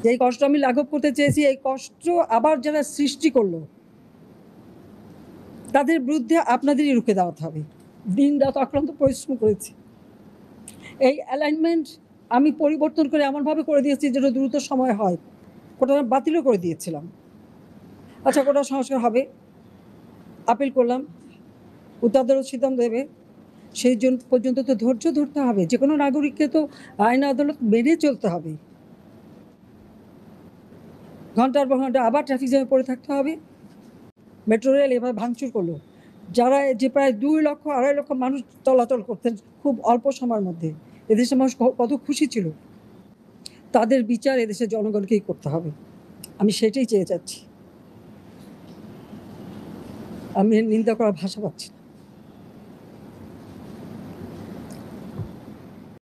যেই কষ্ট আমি লাঘব করতে চেয়েছি, এই কষ্ট আবার যারা সৃষ্টি করলো তাদের বিরুদ্ধে আপনাদেরই রুখে দেওয়াতে হবে। দিন রাত অক্লান্ত পরিশ্রম করেছি। এই অ্যালাইনমেন্ট আমি পরিবর্তন করে এমনভাবে করে দিয়েছি যেন দ্রুত সময় হয়। কোটা বাতিলও করে দিয়েছিলাম। আচ্ছা, কোটা সংস্কার হবে, আপিল করলাম, উচ্চ আদালত সিদ্ধান্ত দেবে, সেই জন্য পর্যন্ত তো ধৈর্য ধরতে হবে। যে কোনো নাগরিককে তো আইন আদালত মেনে চলতে হবে। ঘন্টার পর ঘন্টা আবার ট্রাফিক জ্যামে পড়ে থাকতে হবে। মেট্রো রেল এবার ভাঙচুর করলো, যারা যে প্রায় 2 লক্ষ 2.5 লক্ষ মানুষ চলাচল করতেন খুব অল্প সময়ের মধ্যে, এদেশের মানুষ কত খুশি ছিল। তাদের বিচার এদেশের জনগণকেই করতে হবে। আমি সেটাই চেয়ে যাচ্ছি। আমি নিন্দা করার ভাষা পাচ্ছি না।